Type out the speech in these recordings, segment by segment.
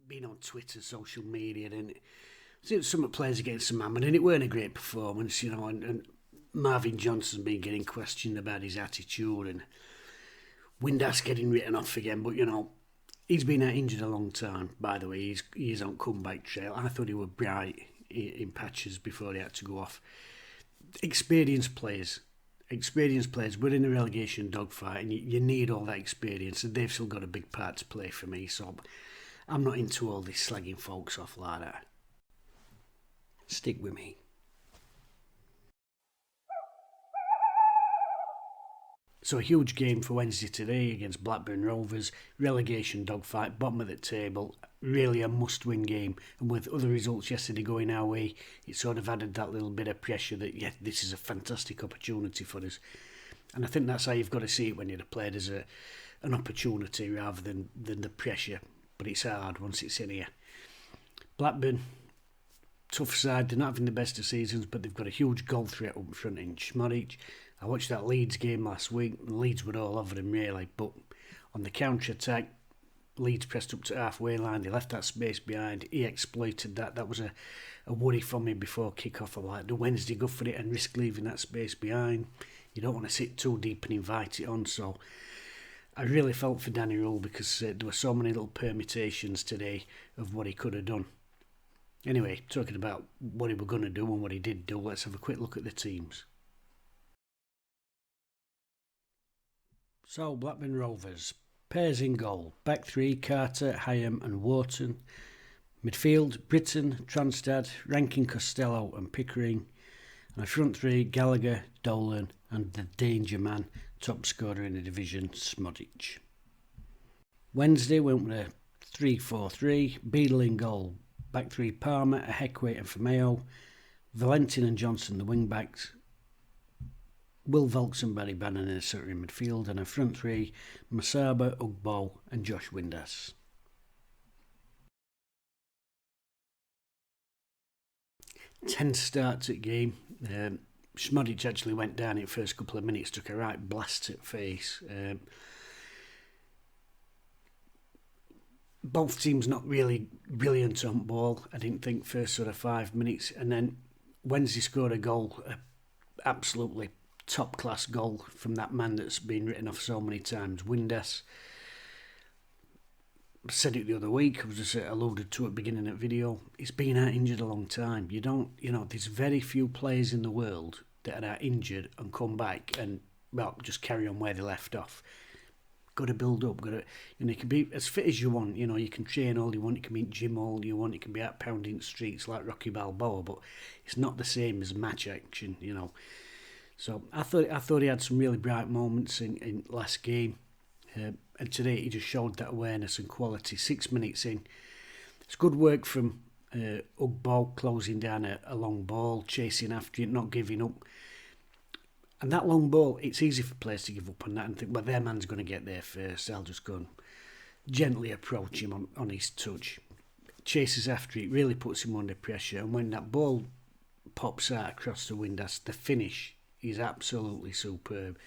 been on Twitter, social media, and some players against some man, and it weren't a great performance, and Marvin Johnson been getting questioned about his attitude, and Windass getting written off again, but he's been out injured a long time, by the way. He's on comeback trail. I thought he was bright in patches before he had to go off. Experienced players. We're in a relegation dogfight, and you need all that experience, and they've still got a big part to play for me, so I'm not into all this slagging folks off like that. Stick with me. So a huge game for Wednesday today against Blackburn Rovers, relegation dogfight, bottom of the table, really a must-win game. And with other results yesterday going our way, it sort of added that little bit of pressure that, this is a fantastic opportunity for us. And I think that's how you've got to see it when you're played as an opportunity rather than the pressure. But it's hard once it's in here. Blackburn, tough side, they're not having the best of seasons, but they've got a huge goal threat up front in Schmodic. I watched that Leeds game last week, and Leeds were all over them really, but on the counter-attack, Leeds pressed up to halfway line, they left that space behind, he exploited that. That was a worry for me before kick-off. I like the Wednesday go for it and risk leaving that space behind. You don't want to sit too deep and invite it on, so I really felt for Danny Rule because there were so many little permutations today of what he could have done. Anyway, talking about what he was going to do and what he did do, let's have a quick look at the teams. So, Blackburn Rovers, pairs in goal, back three, Carter, Hyam and Wharton. Midfield, Britton, Tronstad, Rankin, Costello and Pickering. And a front three, Gallagher, Dolan and the danger man, top scorer in the division, Schmodic. Wednesday went with a 3-4-3, Beadle in goal, back three, Palmer, Ahekwe and Fameo. Valentin and Johnson, the wing backs. Will Volks and Barry Bannon in a centre in midfield, and a front three, Masaba, Ugbo and Josh Windass. Tense start to the game. Schmodic actually went down in the first couple of minutes, took a right blast at face. Both teams not really brilliant on ball, I didn't think, first sort of 5 minutes, and then Wednesday scored a goal, absolutely top class goal from that man that's been written off so many times, Windass. I said it the other week, I was just alluded to at the beginning of the video, he's been out injured a long time. There's very few players in the world that are out injured and come back and, just carry on where they left off. Got to build up, you can be as fit as you want, you can train all you want, you can be in gym all you want, you can be out pounding streets like Rocky Balboa, but it's not the same as match action, So I thought he had some really bright moments in last game, and today he just showed that awareness and quality. 6 minutes in, it's good work from Ugbo, closing down a long ball, chasing after it, not giving up. And that long ball, it's easy for players to give up on that and think, well, their man's going to get there first, I'll just go and gently approach him on his touch. Chases after it, really puts him under pressure, and when that ball pops out across the Windass, the finish is absolutely superb.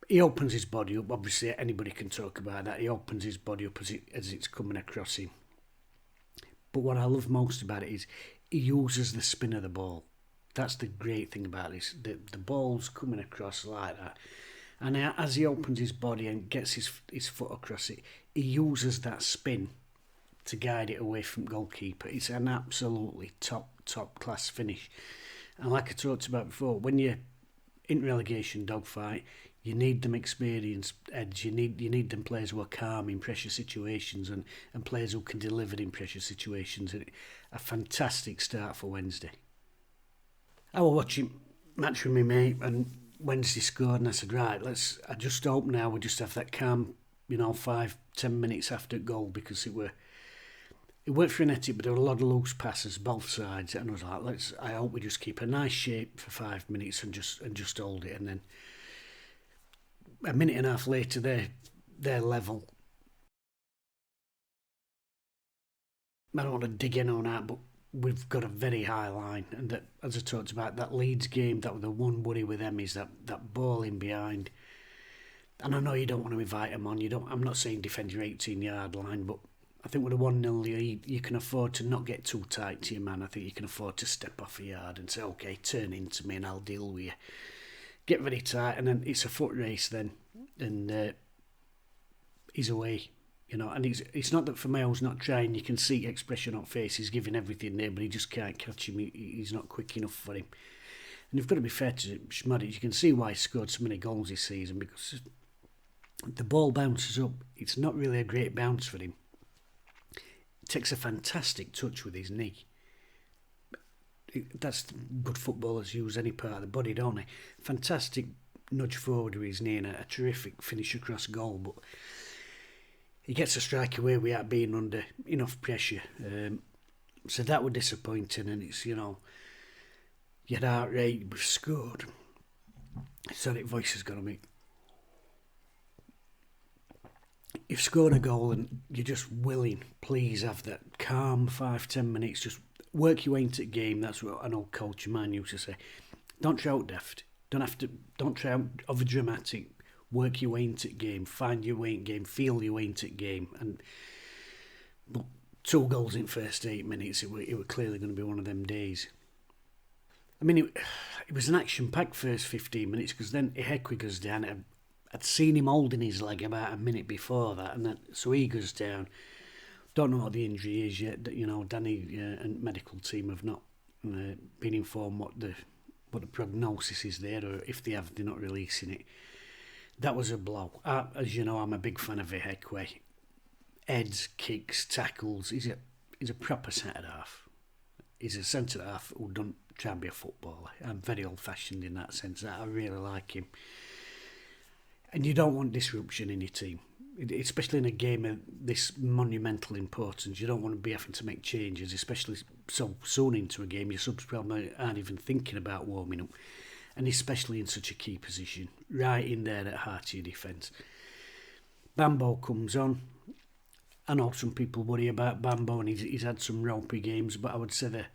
He opens his body up. Obviously, anybody can talk about that. He opens his body up as it's coming across him. But what I love most about it is he uses the spin of the ball. That's the great thing about this. The ball's coming across like that. And as he opens his body and gets his foot across it, he uses that spin to guide it away from goalkeeper. It's an absolutely top class finish. And like I talked about before, when you're in relegation dogfight, you need them experienced edge. You need them players who are calm in pressure situations and players who can deliver in pressure situations. And a fantastic start for Wednesday. I was watching match with my mate and Wednesday scored and I said, right, I just hope now we just have that calm, 5-10 minutes after goal, because it weren't frenetic, but there were a lot of loose passes both sides, and I was like, I hope we just keep a nice shape for 5 minutes and just hold it. And then a minute and a half later, they're level. I don't want to dig in on that, but we've got a very high line, and that, as I talked about, that Leeds game, that was the one worry with them, is that ball in behind. And I know you don't want to invite them on. I'm not saying defend your 18-yard line, but I think with a 1-0 lead, you can afford to not get too tight to your man. I think you can afford to step off a yard and say, okay, turn into me and I'll deal with you. Get very tight, and then it's a foot race then, and he's away. And it's not that Firmino's not trying. You can see expression on face. He's giving everything there, but he just can't catch him. He's not quick enough for him. And you've got to be fair to Schmadic. You can see why he scored so many goals this season, because the ball bounces up. It's not really a great bounce for him. He takes a fantastic touch with his knee. That's good footballers use any part of the body, don't they? Fantastic nudge forward with his knee and a terrific finish across goal, but he gets a strike away without being under enough pressure. So that was disappointing, and it's, your heart rate, we've scored. Sonic voice has got on me. You've scored a goal and you're just willing, please have that calm 5-10 minutes, just work your way into the game. That's what an old coach of mine used to say. Don't try out daft. Don't try out over dramatic. Work your way into the game. Find your way in the game. Feel your way into the game. But 2 goals in first 8 minutes. It were clearly going to be one of them days. I mean, it was an action-packed first 15 minutes, because then Ihekwe goes down. I'd seen him holding his leg about a minute before that, so he goes down. Don't know what the injury is yet. Danny and medical team have not been informed what the prognosis is there, or if they have, they're not releasing it. That was a blow. As you know, I'm a big fan of Ihekwe. Heads, kicks, tackles. He's a proper centre-half. He's a centre-half who don't try and be a footballer. I'm very old-fashioned in that sense. I really like him. And you don't want disruption in your team, especially in a game of this monumental importance. You don't want to be having to make changes, especially so soon into a game. Your subs probably aren't even thinking about warming up, and especially in such a key position, right in there at heart of your defence. Bambo comes on. I know some people worry about Bambo, and he's had some ropey games, but I would say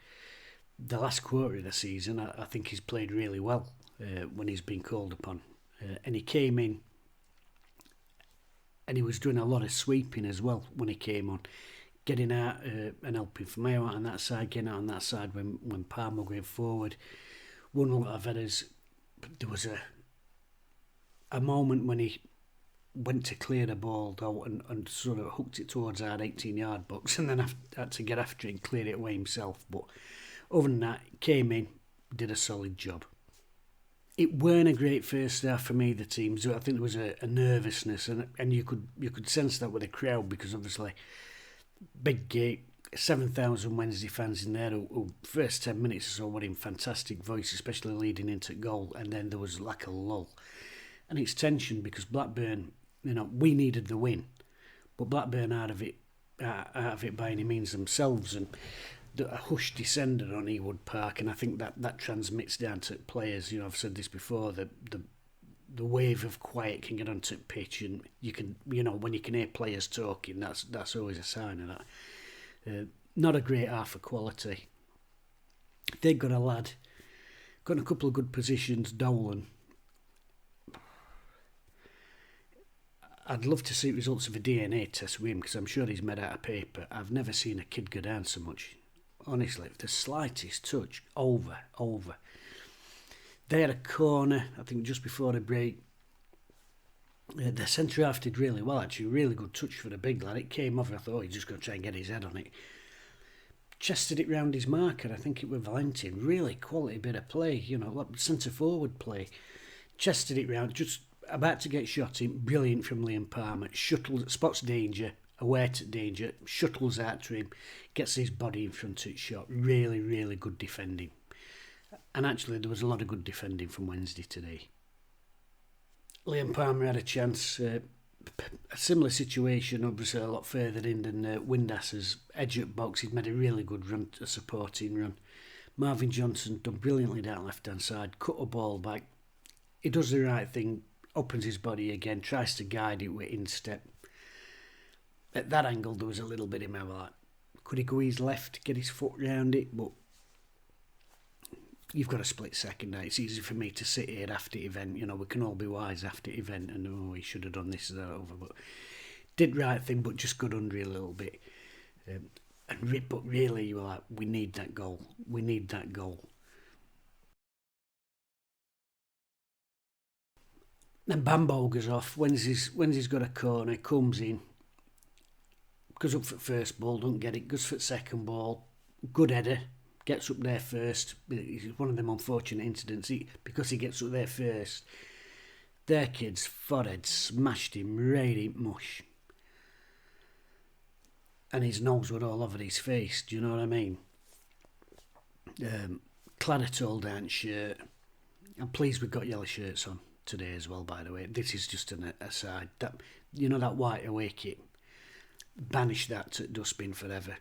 the last quarter of the season, I think he's played really well when he's been called upon. And he came in and he was doing a lot of sweeping as well when he came on, getting out and helping Firmino out on that side, getting out on that side when Palmer going forward. Won a lot of headers. But there was a moment when he went to clear the ball though, and sort of hooked it towards our 18-yard box, and then had to get after it and clear it away himself. But other than that, came in, did a solid job. It weren't a great first half for me, the teams. I think there was a nervousness, and you could sense that with the crowd, because obviously big gate, 7,000 Wednesday fans in there who first 10 minutes or so were in fantastic voice, especially leading into goal, and then there was like a lull. And it's tension because Blackburn, we needed the win, but Blackburn out of it by any means themselves, and a hush descended on Ewood Park, and I think that transmits down to players. I've said this before, the wave of quiet can get onto pitch, and you can, when you can hear players talking, that's always a sign of that. Not a great half of quality. They've got a lad, got in a couple of good positions, Dolan. I'd love to see results of a DNA test with him, because I'm sure he's made out of paper. I've never seen a kid go down so much. Honestly, the slightest touch, over. They had a corner, I think just before the break. The centre-half did really well, actually. Really good touch for the big lad. It came over, I thought he's just going to try and get his head on it. Chested it round his marker, I think it was Valentin. Really quality bit of play, like centre-forward play. Chested it round, just about to get shot in. Brilliant from Liam Palmer. Spots danger, aware to danger, shuttles out to him, gets his body in front of it shot. Really, really good defending. And actually, there was a lot of good defending from Wednesday today. Liam Palmer had a chance. A similar situation, obviously a lot further in than Windas's edge at box. He'd made a really good run, a supporting run. Marvin Johnson done brilliantly down left-hand side, cut a ball back. He does the right thing, opens his body again, tries to guide it with instep. At that angle, there was a little bit in my like, could he go his left, get his foot round it? But you've got a split second now. It's easy for me to sit here after the event. You know, we can all be wise after the event and, oh, we should have done this or that over. But did right thing, but just got under it a little bit. But really, you were like, we need that goal. We need that goal. Then Bambo goes off. Wednesday's got a corner, comes in, goes up for first ball, don't get it, goes for second ball, good header, gets up there first. It's one of them unfortunate incidents. Because he gets up there first, their kid's forehead smashed him right in mush. And his nose was all over his face, do you know what I mean? Clad a tall down shirt. I'm pleased we've got yellow shirts on today as well, by the way. This is just an aside. That, you know, that white away kit, banish that to dustbin forever.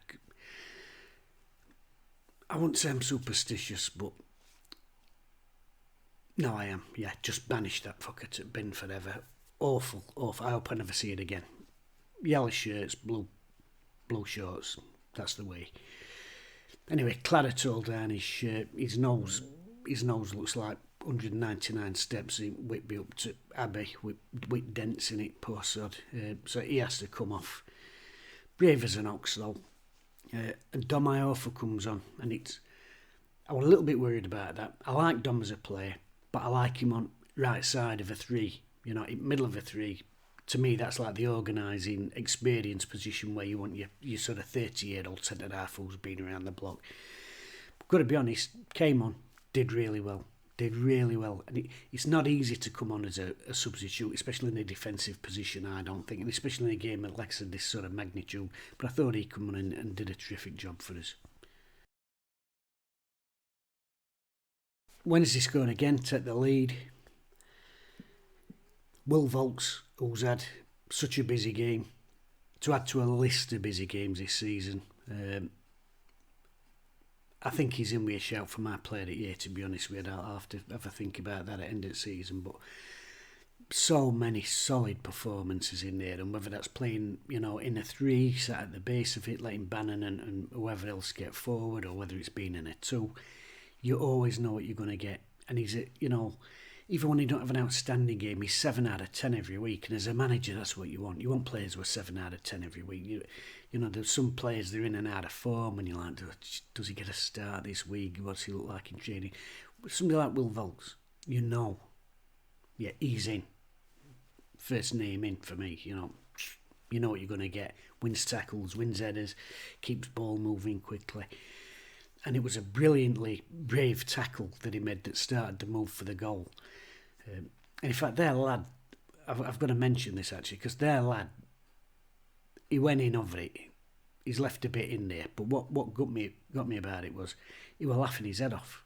I wouldn't say I'm superstitious, but no, I am. Yeah, just banish that fucker to bin forever. Awful. I hope I never see it again. Yellow shirts, blue shorts. That's the way. Anyway, clad a tall down his shirt. His nose looks like 199 steps in Whitby up to Abbey with dents in it, poor sod. So he has to come off. Brave as an ox though. And Dom Iorfa comes on, and I was a little bit worried about that. I like Dom as a player, but I like him on right side of a three, you know, in middle of a three. To me, that's like the organising experience position where you want your sort of 30-year-old centre-half who's been around the block. But got to be honest, came on, did really well. And it's not easy to come on as a substitute, especially in a defensive position, I don't think, and especially in a game like I said, this sort of magnitude. But I thought he come on and did a terrific job for us. Wednesday scored again, take the lead. Will Volks, who's had such a busy game, to add to a list of busy games this season, I think he's in with a shout for my player of the year, to be honest with you. I'll have to have a think about that at the end of the season. But so many solid performances in there, and whether that's playing, you know, in a three, sat at the base of it, letting Bannon and whoever else get forward, or whether it's been in a two, you always know what you're going to get. And he's, you know, even when you don't have an outstanding game, he's 7 out of 10 every week. And as a manager, that's what you want. You want players who are 7 out of 10 every week. You know, there's some players, they're in and out of form, and you're like, does he get a start this week? What's he look like in training? But somebody like Will Volks, you know, yeah, he's in. First name in for me, you know what you're going to get. Wins tackles, wins headers, keeps ball moving quickly. And it was a brilliantly brave tackle that he made that started the move for the goal. And in fact, their lad, I've got to mention this actually, because their lad, he went in over it. He's left a bit in there, but what got me about it was he was laughing his head off.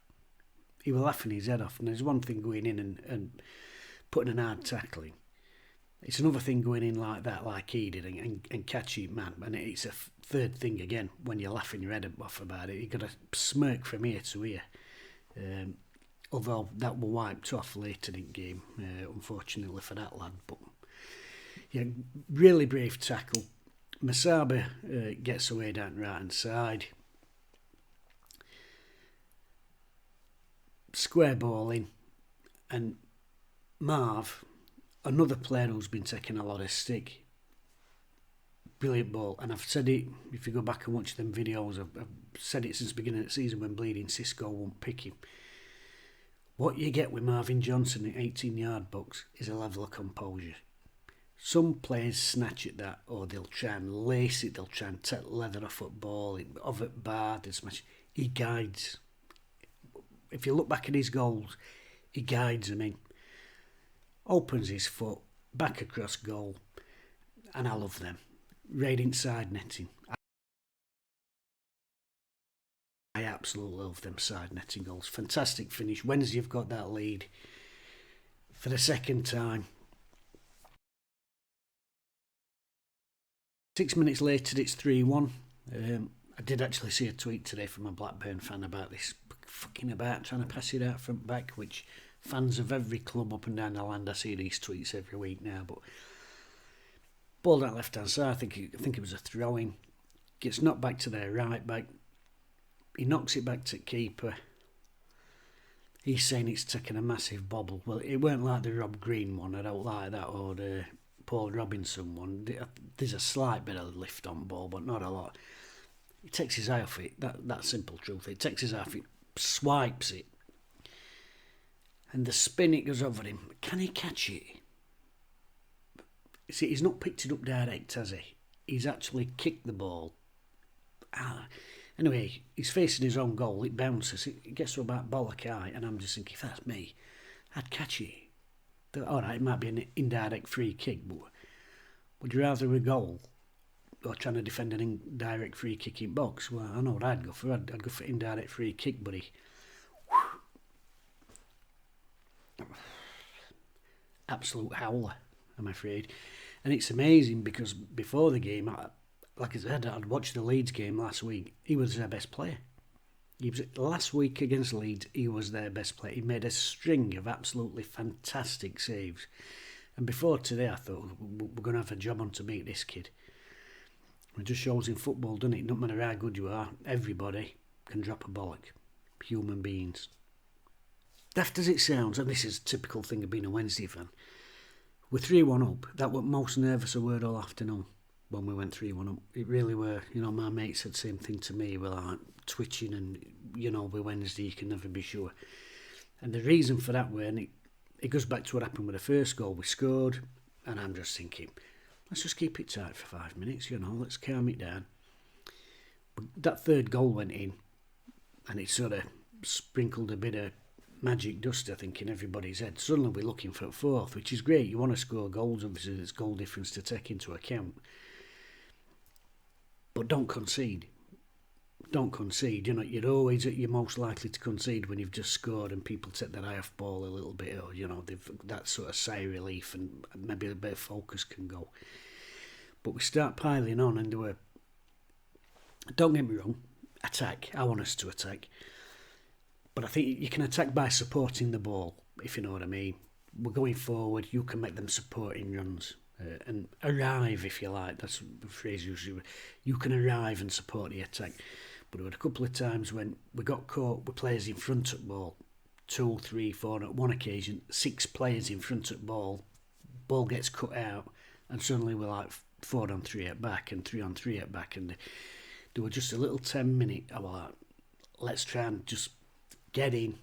And there's one thing going in and putting an hard tackle in. It's another thing going in like that, like he did, and catching it, man. And it's a third thing again when you're laughing your head off about it. You got a smirk from ear to ear. Although that were wiped off later in the game, unfortunately for that lad. But yeah, really brave tackle. Masaba gets away down the right hand side. Square ball in, and Marv, another player who's been taking a lot of stick. Brilliant ball, and I've said it, if you go back and watch them videos, I've said it since the beginning of the season when Bleeding Cisco won't pick him. What you get with Marvin Johnson in 18-yard box is a level of composure. Some players snatch at that, or they'll try and lace it, they'll try and take leather off at ball, off at bar, they'll smash. He guides. If you look back at his goals, he guides them in. Opens his foot, back across goal, and I love them. Right inside netting. I absolutely love them side netting goals. Fantastic finish. Wednesday have got that lead for the second time. 6 minutes later, it's 3-1. I did actually see a tweet today from a Blackburn fan about this fucking about trying to pass it out front back, which fans of every club up and down the land, I see these tweets every week now. But ball down left hand side, I think it was a throw-in. Gets knocked back to their right back. He knocks it back to keeper. He's saying it's taken a massive bobble. Well, it weren't like the Rob Green one, I don't like that, or the Paul Robinson one. There's a slight bit of lift on ball, but not a lot. He takes his eye off it, that simple truth. He takes his eye off it, swipes it, and the spin it goes over him. Can he catch it? See, he's not picked it up direct, has he? He's actually kicked the ball. Anyway, he's facing his own goal. It bounces. It gets to about bollock eye, and I'm just thinking, if that's me, I'd catch it. All right, it might be an indirect free kick, but would you rather a goal or trying to defend an indirect free kick in box? Well, I know what I'd go for. I'd go for indirect free kick, buddy. Absolute howler, I'm afraid. And it's amazing because before the game, like I said, I'd watched the Leeds game last week. He was their best player. Last week against Leeds, he was their best player. He made a string of absolutely fantastic saves. And before today, I thought, we're going to have a job on to beat this kid. It just shows in football, doesn't it? No matter how good you are, everybody can drop a bollock. Human beings. Daft as it sounds, and this is a typical thing of being a Wednesday fan, we're 3-1 up. That was most nervous I were all afternoon when we went 3-1 up. It really were. You know, my mate said the same thing to me. Well, I'm twitching and, you know, with Wednesday you can never be sure. And the reason for that were, and it goes back to what happened with the first goal. We scored, and I'm just thinking, let's just keep it tight for 5 minutes, you know, let's calm it down. But that third goal went in, and it sort of sprinkled a bit of magic dust, I think, in everybody's head. Suddenly we're looking for a fourth, which is great. You want to score goals, obviously there's goal difference to take into account. But don't concede. Don't concede. You know, you're always most likely to concede when you've just scored and people take their eye off ball a little bit, or, you know, they've that sort of sigh of relief and maybe a bit of focus can go. But we start piling on and don't get me wrong, attack. I want us to attack. But I think you can attack by supporting the ball, if you know what I mean. We're going forward, you can make them supporting runs. And arrive, if you like. That's the phrase usually. You can arrive and support the attack. But there were a couple of times when we got caught with players in front of ball. 2, 3, 4, at one occasion, 6 players in front of ball. Ball gets cut out, and suddenly we're like 4 on 3 at back and 3 on 3 at back. And there were just a little 10-minute, I was like, let's try and just get in,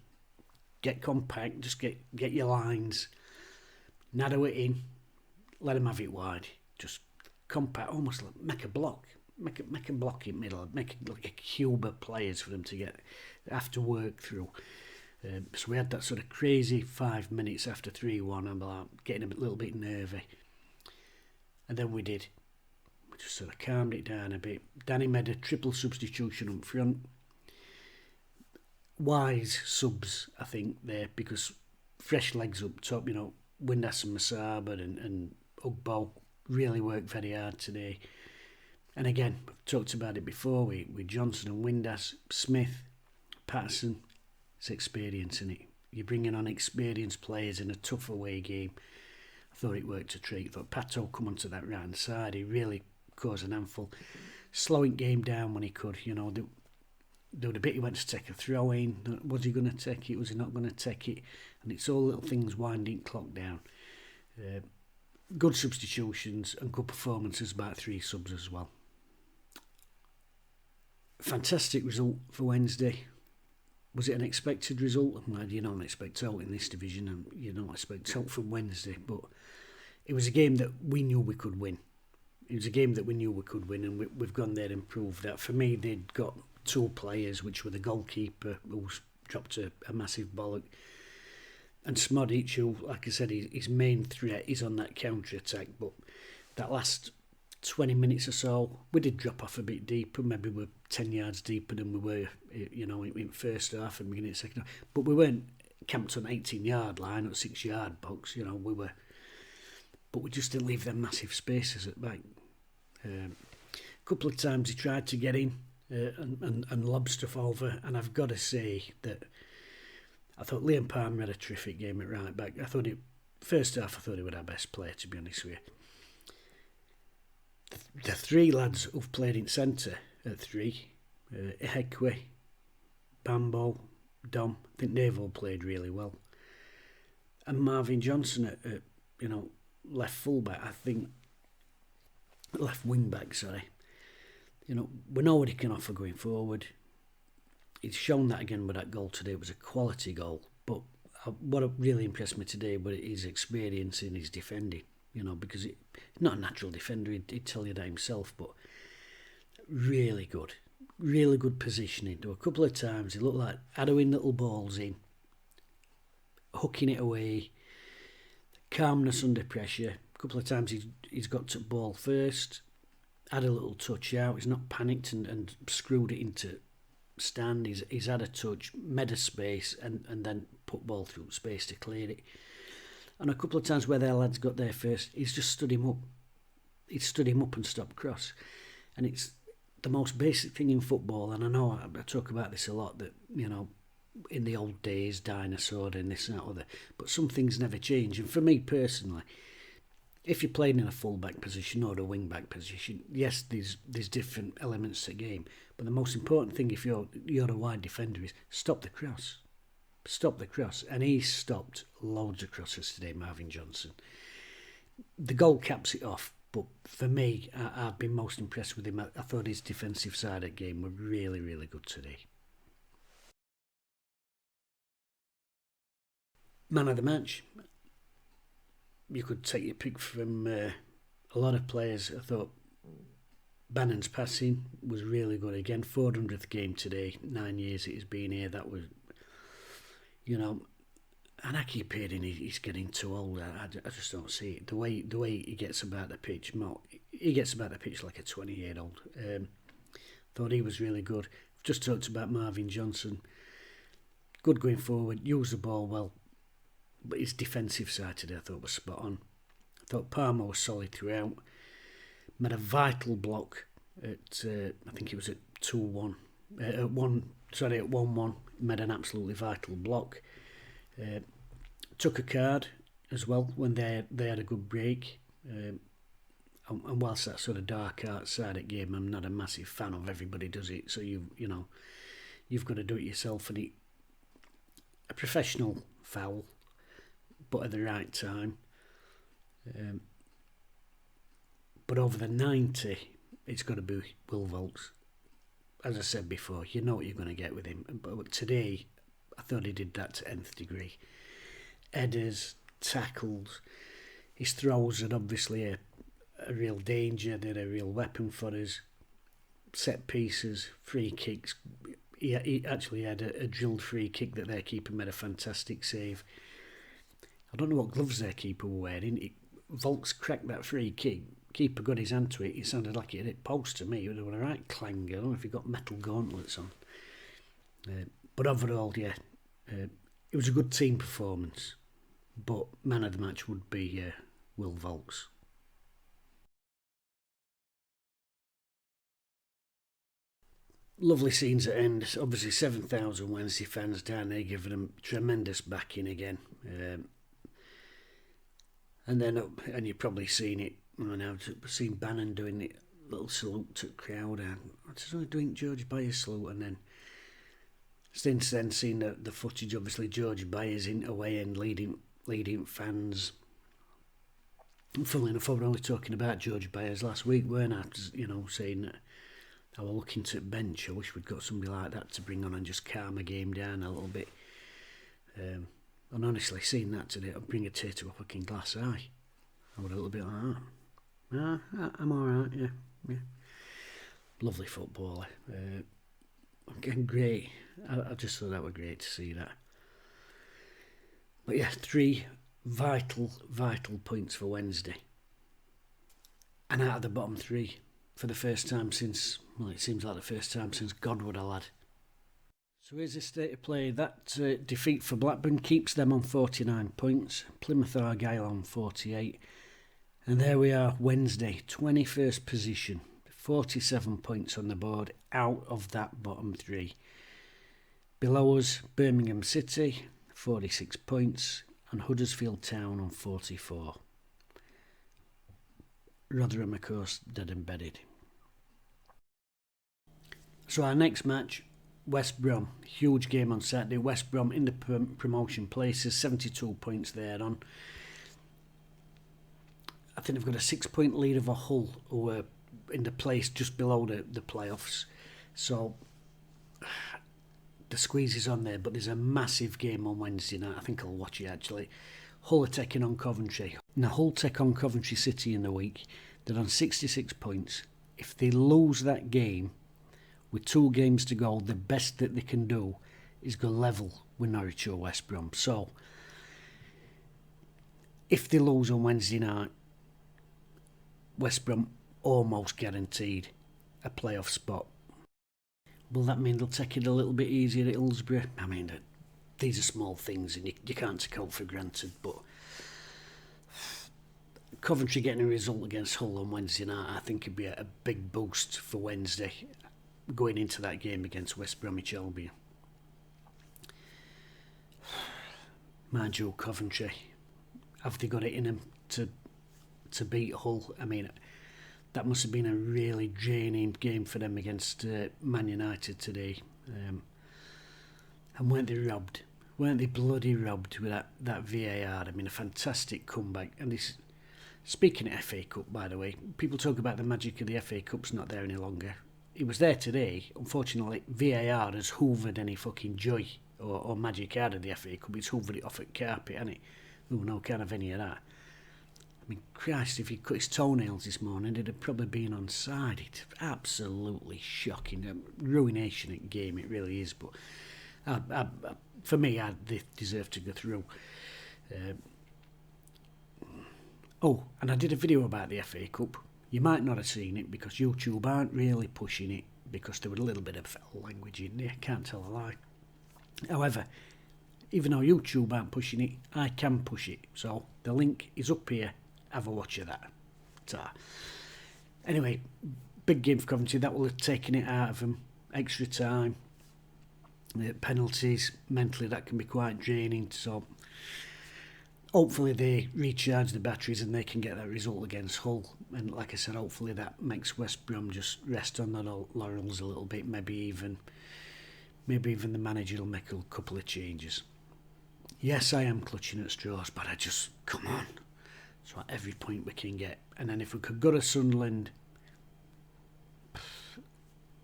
get compact, just get your lines, narrow it in. Let them have it wide. Just compact, almost like make a block. Make a block in middle. Make it like a cube of players for them to have to work through. So we had that sort of crazy 5 minutes after 3-1. I'm like getting a little bit nervy. And then we did. We just sort of calmed it down a bit. Danny made a triple substitution up front. Wise subs, I think, there, because fresh legs up top, you know, Windass and Masaba and Ugbo really worked very hard today. And again, we've talked about it before with Johnson and Windass, Smith, Patterson. It's experience, isn't it? You're bringing on experienced players in a tough away game. I thought it worked a treat. I thought Pato come onto that right hand side. He really caused an handful. Slowing game down when he could. You know, there was a bit he went to take a throw in. Was he going to take it? Was he not going to take it? And it's all little things winding clock down. Good substitutions and good performances by 3 subs as well. Fantastic result for Wednesday. Was it an expected result? Well, you don't expect out in this division, and you don't expect out from Wednesday, but it was a game that we knew we could win. It was a game that we knew we could win, and we've gone there and proved that. For me, they'd got 2 players, which were the goalkeeper, who's dropped a massive bollock, and Smodic, who, like I said, his main threat is on that counter-attack, but that last 20 minutes or so, we did drop off a bit deeper. Maybe we're 10 yards deeper than we were, you know, in first half and beginning of second half. But we weren't camped on 18-yard line or 6-yard box, you know, we were. But we just didn't leave them massive spaces at back. A couple of times he tried to get in and lob stuff over, and I've got to say that I thought Liam Palmer had a terrific game at right back. First half I thought he was our best player, to be honest with you. The 3 lads who've played in centre at 3, Ehekwe, Bambo, Dom. I think they've all played really well. And Marvin Johnson at left fullback, I think, left wing back, sorry. We know what he can offer going forward. He's shown that again with that goal today. It was a quality goal. But what really impressed me today was his experience in his defending. Because he's not a natural defender, he'd tell you that himself, but really good positioning. There were a couple of times he looked like arrowing little balls in, hooking it away, calmness under pressure. A couple of times he's got to ball first, had a little touch out, he's not panicked and screwed it into stand. He's had a touch, made a space and then put ball through space to clear it. And a couple of times where their lads got there first, he's just stood him up. He stood him up and stopped cross. And it's the most basic thing in football, and I know I talk about this a lot, that, in the old days, dinosaur and this and that other, but some things never change. And for me personally, if you're playing in a full-back position or a wing-back position, yes, there's different elements to the game, but the most important thing if you're a wide defender is stop the cross. Stop the cross. And he stopped loads of crosses today, Marvin Johnson. The goal caps it off, but for me, I've been most impressed with him. I thought his defensive side of the game were really, really good today. Man of the match. You could take your pick from a lot of players. I thought Bannon's passing was really good again. 400th game today, 9 years it has been here. That was, and I keep hearing he's getting too old. I just don't see it. The way he gets about the pitch, he gets about the pitch like a 20-year-old. Thought he was really good. Just talked about Marvin Johnson. Good going forward, used the ball well. But his defensive side today I thought was spot on. I thought Palmer was solid throughout. Made a vital block at, I think it was at 2-1. At 1-1. Made an absolutely vital block. Took a card as well when they had a good break. And whilst that sort of dark outside of game, I'm not a massive fan of everybody does it. So you've got to do it yourself. And a professional foul, but at the right time. But over the 90, it's got to be Will Volks. As I said before, you know what you're going to get with him. But today, I thought he did that to nth degree. Headers, tackles, his throws are obviously a real danger. They're a real weapon for us. Set pieces, free kicks. He actually had a drilled free kick that their keeper made a fantastic save. I don't know what gloves their keeper were wearing. Volks cracked that free kick. Keeper got his hand to it. It sounded like it hit post to me. It was a right clang. I don't know if he got metal gauntlets on. But overall, yeah, it was a good team performance. But man of the match would be Will Volks. Lovely scenes at end. Obviously, 7,000 Wednesday fans down there giving them tremendous backing again. And you've probably seen it. I've seen Bannon doing the little salute to the crowd. I just only doing George Byers salute, and then since then seen the footage. Obviously, George Byers in away and leading fans. And funnily enough, I was only talking about George Byers last week, weren't I? Saying that I was looking to bench. I wish we'd got somebody like that to bring on and just calm a game down a little bit. And honestly, seeing that today, I'd bring a tear to a fucking glass eye. I was a little bit like that. I'm alright, yeah. Lovely footballer. Again, great. I just thought that was great to see that. But yeah, 3 vital points for Wednesday. And out of the bottom 3 for the first time since, well, it seems like the first time since Godwood, lad. So here's the state of play. That defeat for Blackburn keeps them on 49 points. Plymouth Argyle on 48. And there we are, Wednesday, 21st position. 47 points on the board, out of that bottom 3. Below us, Birmingham City, 46 points. And Huddersfield Town on 44. Rotherham, of course, dead and bedded. So our next match West Brom, huge game on Saturday. West Brom in the promotion places, 72 points there on. I think they've got a 6-point lead over Hull, who are in the place just below the playoffs. So the squeeze is on there, but there's a massive game on Wednesday night. I think I'll watch it actually. Hull are taking on Coventry. Now Hull take on Coventry City in the week. They're on 66 points. If they lose that game, with 2 games to go, the best that they can do is go level with Norwich or West Brom. So if they lose on Wednesday night, West Brom almost guaranteed a playoff spot. Will that mean they'll take it a little bit easier at Hillsborough? I mean, these are small things and you can't take out for granted, but Coventry getting a result against Hull on Wednesday night, I think would be a big boost for Wednesday going into that game against West Bromwich Albion. Mind you, Coventry, have they got it in them to beat Hull? I mean, that must have been a really draining game for them against Man United today. And weren't they robbed? Weren't they bloody robbed with that VAR? I mean, a fantastic comeback. And this, speaking of FA Cup, by the way, people talk about the magic of the FA Cup's not there any longer. It was there today. Unfortunately, VAR has hoovered any fucking joy or magic out of the FA Cup. It's hoovered it off at carpet, hasn't it? Oh, no, can't have any of that. I mean, Christ, if he'd cut his toenails this morning, it'd have probably been onside. It's absolutely shocking. Ruination at game, it really is. But for me, they deserve to go through. And I did a video about the FA Cup. You might not have seen it because YouTube aren't really pushing it because there was a little bit of foul language in there. Can't tell a lie. However, even though YouTube aren't pushing it, I can push it. So the link is up here. Have a watch of that. Anyway, big game for Coventry. That will have taken it out of them. Extra time, penalties, mentally that can be quite draining. So hopefully they recharge the batteries and they can get that result against Hull. And like I said, hopefully that makes West Brom just rest on their laurels a little bit. Maybe even the manager will make a couple of changes. Yes, I am clutching at straws, but I just, come on. So at every point we can get. And then if we could go to Sunderland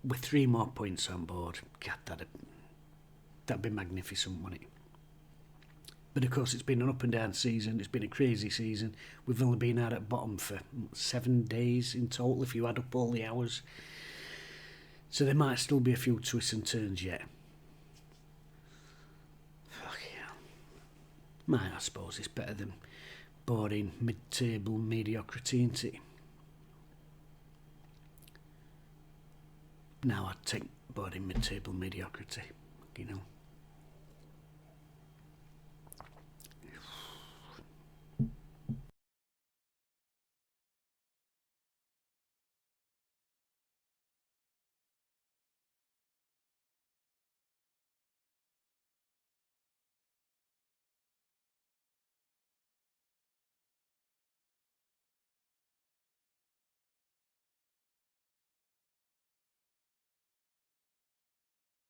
with 3 more points on board, God, that'd be magnificent, wouldn't it? But of course, it's been an up and down season. It's been a crazy season. We've only been out at bottom for 7 days in total, if you add up all the hours. So there might still be a few twists and turns yet. Fuck yeah. I suppose it's better than boring mid-table mediocrity, isn't it? Now I'd take boring mid-table mediocrity, you know.